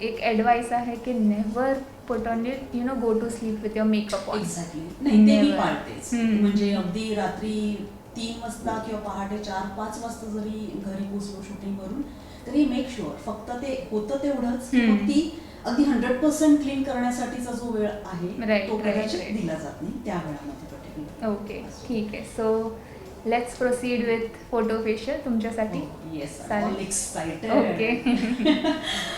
एक ॲडवाईस आहे की never put on it go to sleep with your makeup on. Exactly. नाही ते मी Never. पाळतेच. म्हणजे अगदी रात्री 3 वाजता किंवा पहाटे 4-5 वाजता जरी घरी पोचलो शूटिंग करून तरी मेक शुअर फक्त ते होतं तेवढंच की मग ती अगदी 100% क्लीन करण्यासाठीचा जो वेळ आहे Right, तो right, कदाचित right. दिला जात नाही त्या वेळामध्ये पर्टिक्युलर. ओके, ठीक आहे. So let's proceed with photo facial तुमच्यासाठी. येस, चालेल. All excited. ओके.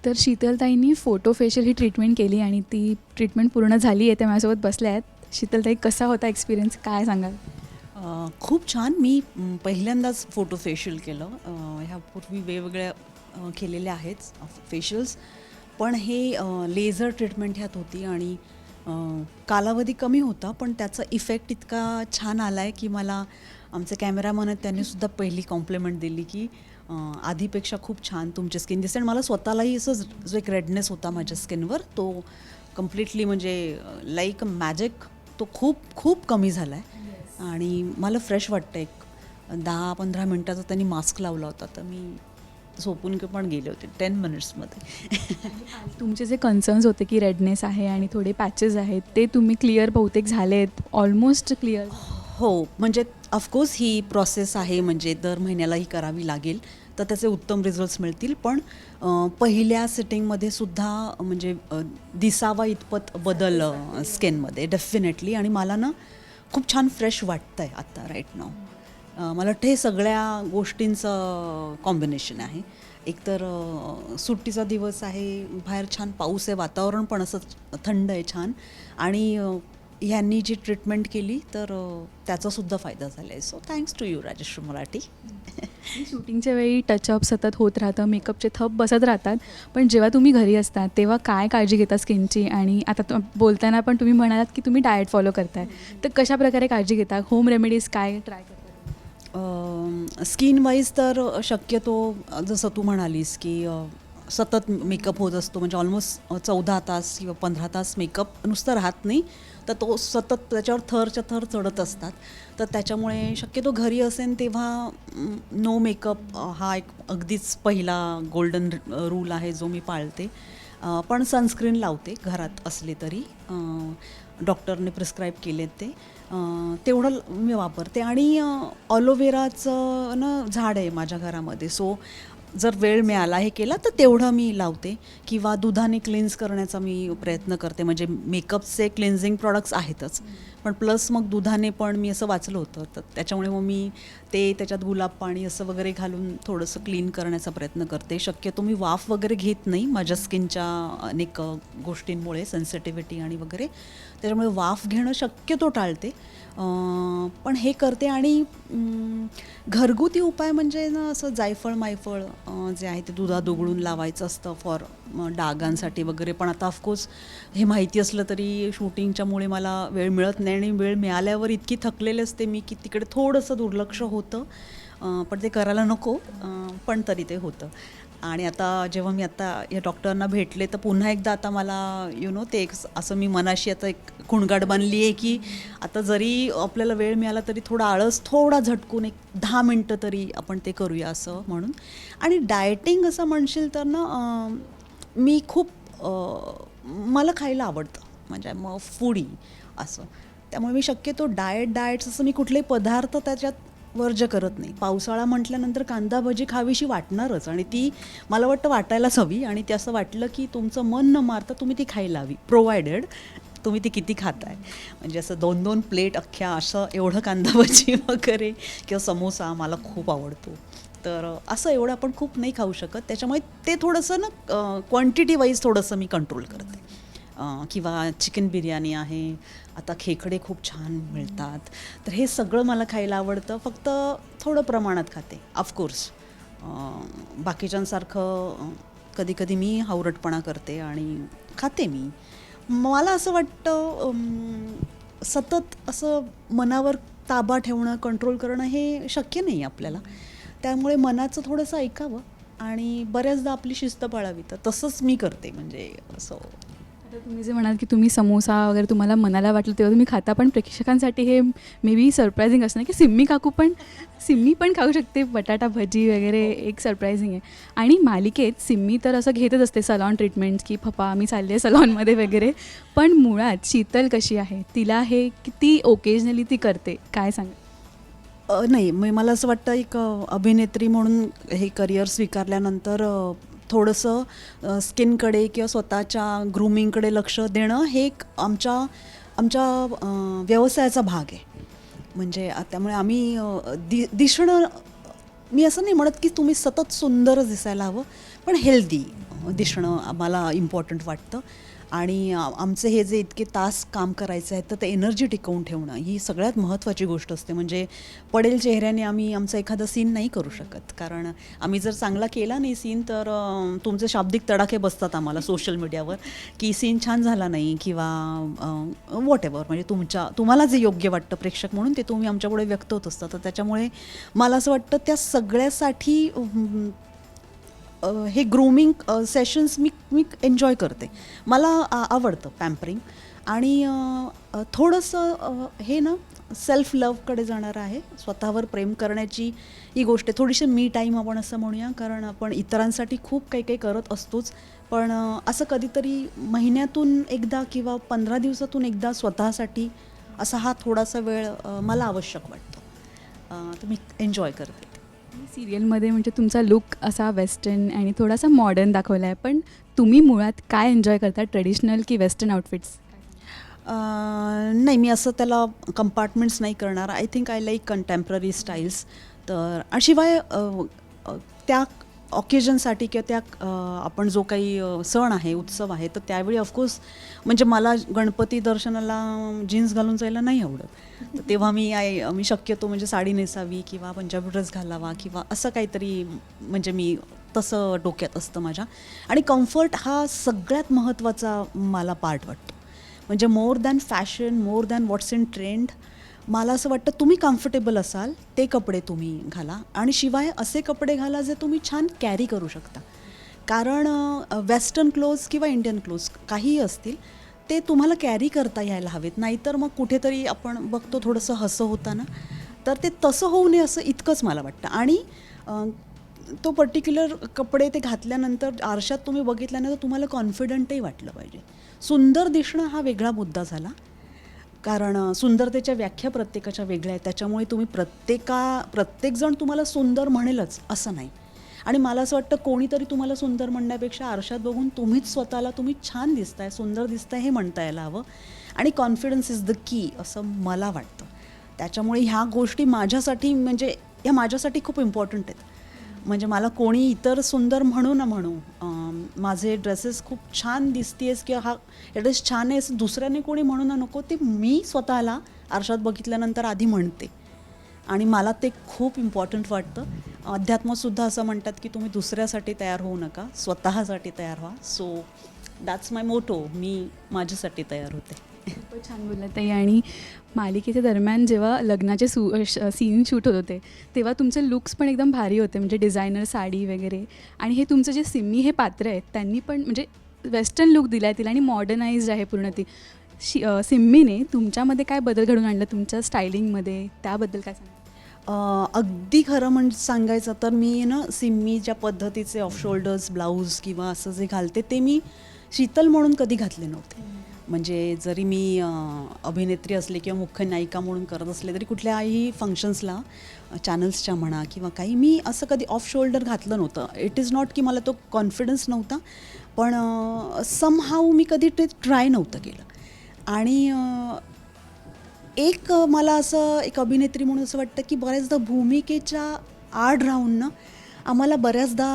तर शीतलताईंनी फोटो फेशियल ही ट्रीटमेंट केली आणि ती ट्रीटमेंट पूर्ण झाली आहे. त्या माझ्यासोबत बसल्या आहेत. शीतलताई, कसा होता एक्सपिरियन्स, काय सांगाल? खूप छान. मी पहिल्यांदाच फोटो फेशियल केलं. ह्यापूर्वी वेगवेगळ्या केलेल्या आहेत फेशियल्स, पण हे लेझर ट्रीटमेंट ह्यात होती आणि कालावधी कमी होता पण त्याचा इफेक्ट इतका छान आला आहे की मला आमचे कॅमेरामन आहेत त्यांनीसुद्धा पहिली कॉम्प्लिमेंट दिली की आधीपेक्षा खूप छान तुमची स्किन दिसते. आणि मला स्वतःलाही असं जो एक रेडनेस होता माझ्या स्किनवर तो कम्प्लिटली म्हणजे लाईक अ मॅजिक तो खूप खूप कमी झाला आहे आणि मला फ्रेश वाटतं. एक 10-15 मिनटाचा त्यांनी मास्क लावला होता तर मी झोपून पण गेले होते 10 मिनिट्समध्ये. तुमचे जे कन्सर्न्स होते की रेडनेस आहे आणि थोडे पॅचेस आहेत ते तुम्ही क्लिअर बहुतेक झालेत, ऑलमोस्ट क्लिअर? हो, म्हणजे ऑफकोर्स ही प्रोसेस आहे, म्हणजे दर महिन्याला ही करावी लागेल तर त्याचे उत्तम रिझल्ट्स मिळतील. पण पहिल्या सिटिंगमध्ये सुद्धा म्हणजे दिसावा इतपत बदल स्किनमध्ये डेफिनेटली. आणि मला ना खूप छान फ्रेश वाटतं आहे आत्ता राईट नाव. मला वाटतं हे सगळ्या गोष्टींचं कॉम्बिनेशन आहे. एकतर सुट्टीचा दिवस आहे, बाहेर छान पाऊस आहे, वातावरण पण असं थंड आहे छान आणि ह्यांनी जी ट्रीटमेंट केली तर त्याचासुद्धा फायदा झाला आहे. So thanks to you Rajeshree Marathi. शूटिंगच्या वेळी टचअप सतत होत राहतं, मेकअपचे थप बसत राहतात, पण जेव्हा तुम्ही घरी असतात तेव्हा काय काळजी घेता स्किनची? आणि आता बोलताना पण तुम्ही म्हणालात की तुम्ही डाएट फॉलो करताय, तर कशा प्रकारे काळजी घेता? होम रेमेडीज काय ट्राय करता? स्किन वाईज तर शक्यतो जसं तू म्हणालीस की सतत मेकअप होत असतो, म्हणजे ऑलमोस्ट 14 तास किंवा 15 तास मेकअप नुसतं राहत नाही तर तो सतत त्याच्यावर थरच्या थर चढत असतात. तर त्याच्यामुळे शक्यतो घरी असेल तेव्हा नो मेकअप हा एक अगदीच पहिला गोल्डन रूल आहे जो मी पाळते. पण सनस्क्रीन लावते घरात असले तरी, डॉक्टरने प्रिस्क्राईब केलेत ते तेवढं मी वापरते. आणि ऑलोवेराचं ना झाड आहे माझ्या घरामध्ये, सो जर वेळ मिळाला हे केला तर तेवढं मी लावते. किंवा दुधाने क्लिन्स करण्याचा मी प्रयत्न करते, म्हणजे मेकअपचे क्लिन्झिंग प्रॉडक्ट्स आहेतच पण प्लस मग दुधाने पण मी असं वाचलं होतं तर त्याच्यामुळे मग मी ते त्याच्यात गुलाब पाणी असं वगैरे घालून थोडंसं क्लीन करण्याचा प्रयत्न करते. शक्यतो मी वाफ वगैरे घेत नाही माझ्या स्किनच्या अनेक गोष्टींमुळे, सेन्सिटिव्हिटी आणि वगैरे, त्याच्यामुळे वाफ घेणं शक्यतो टाळते. पण हे करते. आणि घरगुती उपाय म्हणजे ना असं जायफळ मायफळ जे आहे ते दुधात उघडून लावायचं असतं फॉर डागांसाठी वगैरे. पण आता ऑफकोर्स हे माहिती असलं तरी शूटिंगच्यामुळे मला वेळ मिळत नाही आणि वेळ मिळाल्यावर इतकी थकलेली असते मी की तिकडे थोडंसं दुर्लक्ष होतं, पण ते करायला नको, पण तरी ते होतं. आणि आता जेव्हा मी आता या डॉक्टरांना भेटले तर पुन्हा एकदा आता मला ते एक असं मी मनाशी आता एक खुणगाट बनली आहे की आता जरी आपल्याला वेळ मिळाला तरी थोडा आळस, थोडा झटकून एक 10 मिनटं तरी आपण ते करूया असं म्हणून. आणि डाएटिंग असं म्हणशील तर ना मी खूप मला खायला आवडतं, म्हणजे मग फूडी असं. त्यामुळे मी शक्यतो डाएट्स असं मी कुठलेही पदार्थ त्याच्यात वर्ज्य करत नाही. पावसाळा म्हटल्यानंतर कांदा भजी खावीशी वाटणारच, आणि ती मला वाटतं वाटायलाच हवी. आणि ते असं वाटलं की तुमचं मन न मारता तुम्ही ती खायला हवी, प्रोव्हायडेड तुम्ही ती किती खाताय. म्हणजे असं 2-2 प्लेट अख्ख्या असं एवढं कांदा भजी वगैरे किंवा समोसा मला खूप आवडतो. तर असं एवढं आपण खूप नाही खाऊ शकत. त्याच्यामुळे ते थोडंसं ना क्वांटिटी वाईज थोडंसं मी कंट्रोल करते. किंवा चिकन बिर्याणी आहे, आता खेकडे खूप छान मिळतात, तर हे सगळं मला खायला आवडतं. फक्त थोडं प्रमाणात खाते. ऑफकोर्स बाकीच्यांसारखं कधी कधी मी हावरटपणा करते आणि खाते मी. मला असं वाटतं सतत असं मनावर ताबा ठेवणं, कंट्रोल करणं हे शक्य नाही आपल्याला. त्यामुळे मनाचं थोडंसं ऐकावं आणि बऱ्याचदा आपली शिस्त पाळावी. तर तसंच मी करते. म्हणजे असं आता तुम्ही जे म्हणाल की तुम्ही समोसा वगैरे तुम्हाला मनाला वाटलं तेव्हा तुम्ही खाता, पण प्रेक्षकांसाठी हे मे बी सरप्रायझिंग असणार की सिम्मी पण खाऊ शकते बटाटा भजी वगैरे. एक सरप्रायझिंग आहे. आणि मालिकेत सिम्मी तर असं घेतच असते सलॉन ट्रीटमेंट्स की पप्पा मी चालले आहे सलॉनमध्ये वगैरे, पण मुळात शीतल कशी आहे, तिला हे किती ओकेजनली ती करते, काय सांगा? नाही, मला असं वाटतं एक अभिनेत्री म्हणून हे करिअर स्वीकारल्यानंतर थोडंसं स्किनकडे किंवा स्वतःच्या ग्रूमिंगकडे लक्ष देणं हे एक आमच्या व्यवसायाचा भाग आहे. म्हणजे त्यामुळे आम्ही दिसणं, मी असं नाही म्हणत की तुम्ही सतत सुंदरच दिसायला हवं, पण हेल्दी दिसणं आम्हाला इम्पॉर्टंट वाटतं. आणि आमचे हे जे इतके तास काम करायचं आहे तर ते एनर्जी टिकवून ठेवणं ही सगळ्यात महत्त्वाची गोष्ट असते. म्हणजे पडेल चेहऱ्याने आम्ही आमचा एखादा सीन नाही करू शकत, कारण आम्ही जर चांगला केला नाही सीन तर तुमचे शाब्दिक तडाखे बसतात आम्हाला सोशल मीडियावर की सीन छान झाला नाही किंवा व्हॉटएव्हर. म्हणजे तुम्हाला जे योग्य वाटतं प्रेक्षक म्हणून ते तुम्ही आमच्यापुढे व्यक्त होत असता. तर त्याच्यामुळे मला असं वाटतं त्या सगळ्यासाठी हे ग्रूमिंग सेशन्स मी एन्जॉय करते. मला आवडतं पॅम्परिंग. आणि थोडंसं हे ना सेल्फ लव्हकडे जाणारं आहे, स्वतःवर प्रेम करण्याची ही गोष्ट आहे. थोडीशी मी टाईम आपण असं म्हणूया, कारण आपण इतरांसाठी खूप काही काही करत असतोच, पण असं कधीतरी महिन्यातून एकदा किंवा 15 दिवसातून एकदा स्वतःसाठी असा हा थोडासा वेळ मला आवश्यक वाटतो. तर मी एन्जॉय करते. सिरियलमध्ये म्हणजे तुमचा लुक असा वेस्टर्न आणि थोडासा मॉडर्न दाखवला आहे, पण तुम्ही मुळात काय एन्जॉय करता, ट्रेडिशनल की वेस्टर्न आउटफिट्स? नाही, मी असं त्याला कंपार्टमेंट्स नाही करणार. I think I like contemporary styles. तर शिवाय त्या ऑकेजनसाठी किंवा त्या आपण जो काही सण आहे, उत्सव आहे, तर त्यावेळी ऑफकोर्स म्हणजे मला गणपती दर्शनाला जीन्स घालून जायला नाही आवडत. तर तेव्हा मी शक्यतो म्हणजे साडी नेसावी किंवा पंजाबी ड्रेस घालावा किंवा असं काहीतरी, म्हणजे मी तसं डोक्यात असतं माझ्या. आणि कम्फर्ट हा सगळ्यात महत्त्वाचा मला पार्ट वाटतो. म्हणजे more than fashion, more than what's in trend, मला असं वाटतं तुम्ही कम्फर्टेबल असाल ते कपडे तुम्ही घाला. आणि शिवाय असे कपडे घाला जे तुम्ही छान कॅरी करू शकता. कारण वेस्टर्न क्लोज किंवा इंडियन क्लोज काहीही असतील ते तुम्हाला कॅरी करता यायला हवेत. नाहीतर मग कुठेतरी आपण बघतो थोडंसं हसं होताना, तर ते तसं होऊ नये असं इतकंच मला वाटतं. आणि तो पर्टिक्युलर कपडे ते घातल्यानंतर आरशात तुम्ही बघितल्यानंतर तुम्हाला कॉन्फिडंटही वाटलं पाहिजे. सुंदर दिसणं हा वेगळा मुद्दा झाला, कारण सुंदरतेच्या व्याख्या प्रत्येकाच्या वेगळ्या आहेत. त्याच्यामुळे तुम्ही प्रत्येकजण तुम्हाला सुंदर म्हणेलच असं नाही. आणि मला असं वाटतं कोणीतरी तुम्हाला सुंदर म्हणण्यापेक्षा आरशात बघून तुम्हीच स्वतःला तुम्ही छान दिसताय, सुंदर दिसताय हे म्हणता यायला हवं. आणि कॉन्फिडन्स इज द की असं मला वाटतं. त्याच्यामुळे ह्या गोष्टी माझ्यासाठी खूप इम्पॉर्टंट आहेत. म्हणजे मला कोणी इतर सुंदर म्हणू ना म्हणू, माझे ड्रेसेस खूप छान दिसतेस किंवा हा ड्रेस छान आहे असं दुसऱ्याने कोणी म्हणू ना नको, ते मी स्वतःला आरशात बघितल्यानंतर आधी म्हणते. आणि मला ते खूप इम्पॉर्टंट वाटतं. अध्यात्मातसुद्धा असं म्हणतात की तुम्ही दुसऱ्यासाठी तयार होऊ नका, स्वतःसाठी तयार व्हा. So that's my motto. मी माझ्यासाठी तयार होते. खूपच छान बोललात ताई. आणि मालिकेच्या दरम्यान जेव्हा लग्नाचे सीन शूट होत होते तेव्हा तुमचे लुक्स पण एकदम भारी होते, म्हणजे डिझायनर साडी वगैरे. आणि हे तुमचं जे सिम्मी हे पात्र आहेत त्यांनी पण म्हणजे वेस्टर्न लुक दिला आहे तिला आणि मॉडर्नाइज्ड आहे पूर्ण ती. सिम्मीने तुमच्यामध्ये काय बदल घडून आणला तुमच्या स्टायलिंगमध्ये, त्याबद्दल काय सांगा? अगदी खरं म्हणजे सांगायचं तर मी ना सिम्मी ज्या पद्धतीचे ऑफ शोल्डर्स ब्लाऊज किंवा असं जे घालते ते मी शीतल म्हणून कधी घातले नव्हते. म्हणजे जरी मी अभिनेत्री असले किंवा मुख्य नायिका म्हणून करत असले तरी कुठल्याही फंक्शन्सला चॅनल्सच्या म्हणा किंवा काही मी असं कधी ऑफ शोल्डर घातलं नव्हतं. इट इज नॉट की मला तो कॉन्फिडन्स नव्हता, पण समहाऊ मी कधी ते ट्राय नव्हतं केलं. आणि एक मला असं एक अभिनेत्री म्हणून असं वाटतं की बऱ्याचदा भूमिकेच्या आड राहून ना आम्हाला बऱ्याचदा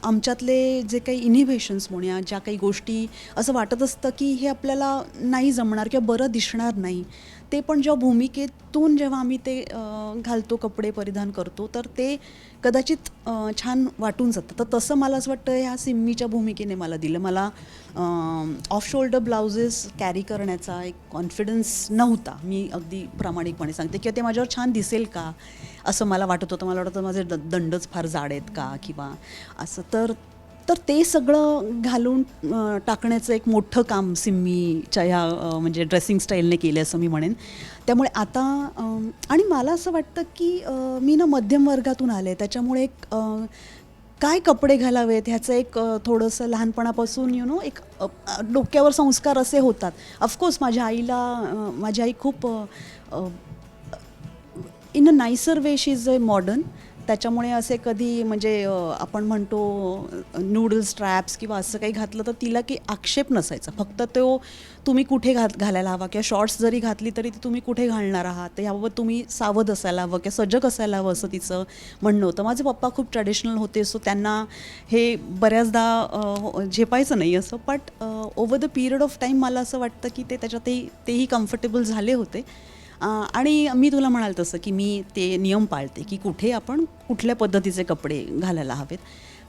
आमच्यातले जे काही इनिव्हेशन्स म्हणूया, ज्या काही गोष्टी असं वाटत असतं की हे आपल्याला नाही जमणार किंवा बरं दिसणार नाही, ते पण जेव्हा भूमिकेतून जेव्हा आम्ही ते घालतो, कपडे परिधान करतो, तर ते कदाचित छान वाटून जातं. तर तसं मला असं वाटतं ह्या सिम्मीच्या भूमिकेने मला दिलं. मला ऑफ शोल्डर ब्लाउजेस कॅरी करण्याचा एक कॉन्फिडन्स नव्हता, मी अगदी प्रामाणिकपणे सांगते, किंवा ते माझ्यावर छान दिसेल का असं मला वाटत होतं. मला वाटतं माझे दंडच फार जाड आहेत का किंवा असं. तर ते सगळं घालून टाकण्याचं एक मोठं काम सिम्मीच्या ह्या म्हणजे ड्रेसिंग स्टाईलने केलं असं मी म्हणेन. त्यामुळे आता आणि मला असं वाटतं की मी ना मध्यम वर्गातून आले, त्याच्यामुळे एक काय कपडे घालावेत ह्याचं एक थोडंसं लहानपणापासून एक डोक्यावर संस्कार असे होतात. ऑफकोर्स माझ्या माझी आई खूप in a nicer way she is a modern. त्याच्यामुळे असे कधी म्हणजे आपण म्हणतो नूडल्स स्ट्रॅप्स किंवा असं काही घातलं तर तिला की आक्षेप नसायचा. फक्त तो तुम्ही कुठे घालायला हवा किंवा शॉर्ट्स जरी घातली तरी ती तुम्ही कुठे घालणार आहात, तर याबाबत तुम्ही सावध असायला हवं किंवा सजग असायला हवं असं तिचं म्हणणं होतं. माझे पप्पा खूप ट्रॅडिशनल होते, सो त्यांना हे बऱ्याचदा झेपायचं नाही असं. But over the period of time मला असं वाटतं की तेही कम्फर्टेबल झाले होते. आणि मी तुला म्हणाल तसं की मी ते नियम पाळते की कुठे आपण कुठल्या पद्धतीचे कपडे घालायला हवेत.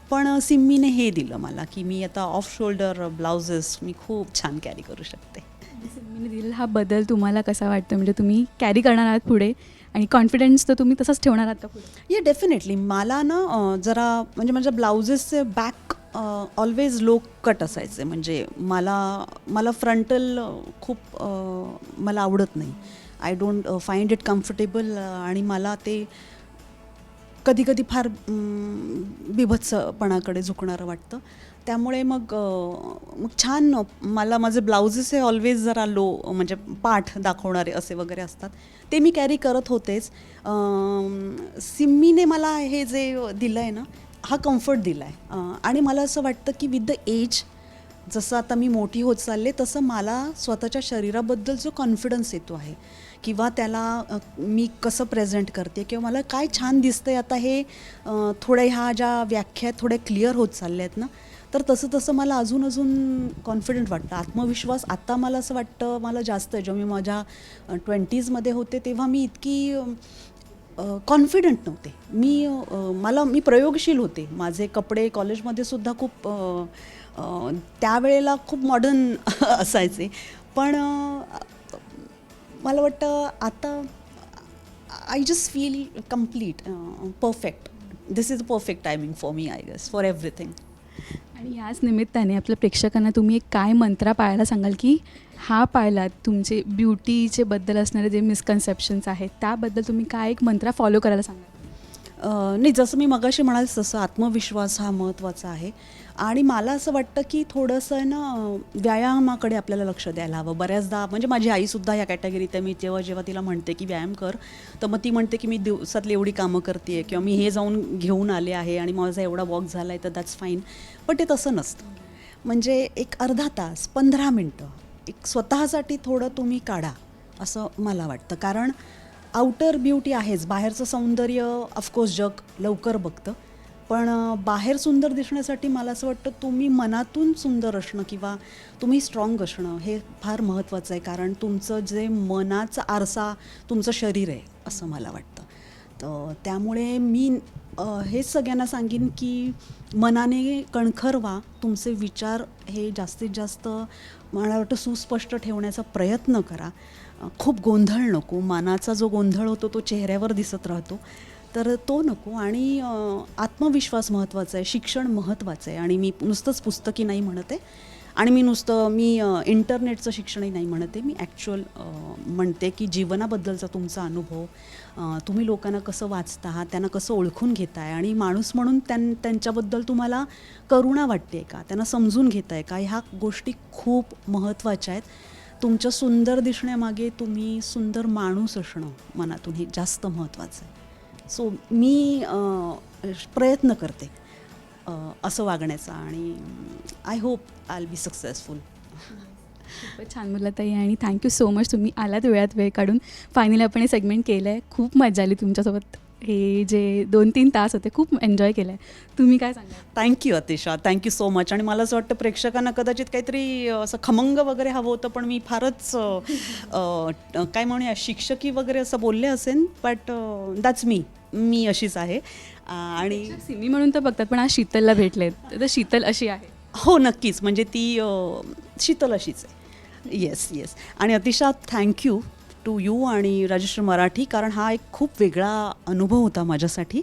पण सिम्मीने हे दिलं मला की मी आता ऑफ शोल्डर ब्लाउजेस मी खूप छान कॅरी करू शकते. सिम्मीने दिलेला हा बदल तुम्हाला कसा वाटतो? म्हणजे तुम्ही कॅरी करणार आहात पुढे आणि कॉन्फिडन्स तर तुम्ही तसंच ठेवणार आहात का पुढे? ये डेफिनेटली मला ना जरा म्हणजे माझ्या ब्लाउजेसचे बॅक ऑलवेज लो कट असायचे. म्हणजे मला फ्रंटल खूप मला आवडत नाही. I don't find it comfortable. आणि मला ते कधी कधी फार बिभत्सपणाकडे झुकणारं वाटतं. त्यामुळे मग छान मला माझे ब्लाउजेस हे ऑलवेज जरा लो म्हणजे पाठ दाखवणारे असे वगैरे असतात, ते मी कॅरी करत होतेच. सिम्मीने मला हे जे दिलं आहे ना, हा कम्फर्ट दिला आहे. आणि मला असं वाटतं की विथ द एज जसं आता मी मोठी होत चालले तसं मला स्वतःच्या शरीराबद्दल जो कॉन्फिडन्स येतो आहे किंवा त्याला मी कसं प्रेझेंट करते किंवा मला काय छान दिसतं आहे आता, हे थोड्या ह्या ज्या व्याख्या थोड्या क्लिअर होत चालल्या आहेत ना, तर तसं मला अजून कॉन्फिडंट वाटतं. आत्मविश्वास आता मला असं वाटतं मला जास्त आहे. जेव्हा मी माझ्या 20sमध्ये होते तेव्हा मी इतकी कॉन्फिडंट नव्हते. मी प्रयोगशील होते. माझे कपडे कॉलेजमध्ये सुद्धा खूप त्यावेळेला खूप मॉडर्न असायचे. पण मला वाटतं आता I just feel complete perfect. This is a perfect timing for me, I guess, for everything. आणि याच निमित्ताने आपल्या प्रेक्षकांना तुम्ही एक काय मंत्र पाळायला सांगाल की हा पाळलात तुमचे ब्युटीचे बद्दल असणारे जे मिसकन्सेप्शन्स आहेत त्याबद्दल तुम्ही काय एक मंत्र फॉलो करायला सांगाल? नाही, जसं मी मगाशी म्हणाले तसं आत्मविश्वास हा महत्त्वाचा आहे. आणि मला असं वाटतं की थोडंसं ना व्यायामाकडे आपल्याला लक्ष द्यायला हवं. बऱ्याचदा म्हणजे माझी आईसुद्धा ह्या कॅटेगरीत आहे. मी जेव्हा तिला म्हणते की व्यायाम कर, तर मग ती म्हणते की मी दिवसातली एवढी कामं करते आहे किंवा मी हे जाऊन घेऊन आले आहे आणि माझा एवढा वॉक झाला आहे, तर दॅट्स फाईन. पण ते तसं नसतं. म्हणजे एक अर्धा तास 15 मिनटं एक स्वतःसाठी थोडं तुम्ही काढा असं मला वाटतं. कारण आउटर ब्युटी आहेच, बाहेरचं सौंदर्य ऑफकोर्स जग लवकर बघतं, पण बाहेर सुंदर दिसण्यासाठी मला असं वाटतं तुम्ही मनातून सुंदर असणं किंवा तुम्ही स्ट्रॉंग असणं हे फार महत्त्वाचं आहे. कारण तुमचं जे मनाचा आरसा तुमचं शरीर आहे असं मला वाटतं. तर त्यामुळे मी हेच सगळ्यांना सांगेन की मनाने कणखर व्हा. तुमचे विचार हे जास्तीत जास्त मला वाटतं सुस्पष्ट ठेवण्याचा प्रयत्न करा. खूप गोंधळ नको. मनाचा जो गोंधळ होतो तो चेहऱ्यावर दिसत राहतो, तर तो नको. आणि आत्मविश्वास महत्त्वाचा आहे, शिक्षण महत्त्वाचं आहे. आणि मी नुसतंच पुस्तकी नाही म्हणत आहे. आणि मी इंटरनेटचं शिक्षणही नाही म्हणते, मी ॲक्च्युअल म्हणते की जीवनाबद्दलचा तुमचा अनुभव, तुम्ही लोकांना कसं वाचता आहात, त्यांना कसं ओळखून घेताय आणि माणूस म्हणून त्यांच्याबद्दल तुम्हाला करुणा वाटते का, त्यांना समजून घेताय का, ह्या गोष्टी खूप महत्त्वाच्या आहेत. तुमच्या सुंदर दिसण्यामागे तुम्ही सुंदर माणूस असणं मनातून हे जास्त महत्त्वाचं आहे. सो मी प्रयत्न करते असं वागण्याचा आणि I hope I will be successful. खूपच छान बोलला ताई आणि थँक्यू सो मच, तुम्ही आलात वेळात वेळ काढून. फायनली आपण हे सेगमेंट केलं आहे. खूप मजा आली तुमच्यासोबत. हे जे 2-3 तास होते खूप एन्जॉय केलं आहे. तुम्ही काय सांगाल? Thank you Atisha, thank you so much. आणि मला असं वाटतं प्रेक्षकांना कदाचित काहीतरी असं खमंग वगैरे हवं होतं, पण मी फारच काय म्हणूया शिक्षकी वगैरे असं बोलले असेल, बट दॅट्स मी अशीच आहे. आणि सिमी म्हणून तर बघतात, पण आज शीतलला भेटलेत तर शीतल अशी आहे. हो नक्कीच, म्हणजे ती शीतल अशीच आहे. येस. आणि अतिशा थँक्यू टू यू आणि राजश्री मराठी, कारण हा एक खूप वेगळा अनुभव होता माझ्यासाठी.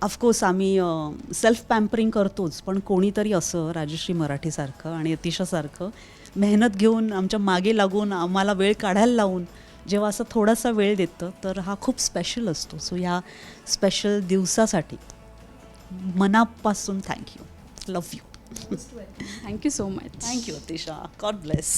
ऑफकोर्स आम्ही सेल्फ पॅम्परिंग करतोच, पण कोणीतरी असं राजश्री मराठीसारखं आणि अतिशासारखं मेहनत घेऊन आमच्या मागे लागून आम्हाला वेळ काढायला लावून जेव्हा असं थोडासा वेळ देतं तर हा खूप स्पेशल असतो. सो ह्या स्पेशल दिवसासाठी मनापासून thank you. Love you. Thank you so much. Thank you Atisha. God bless.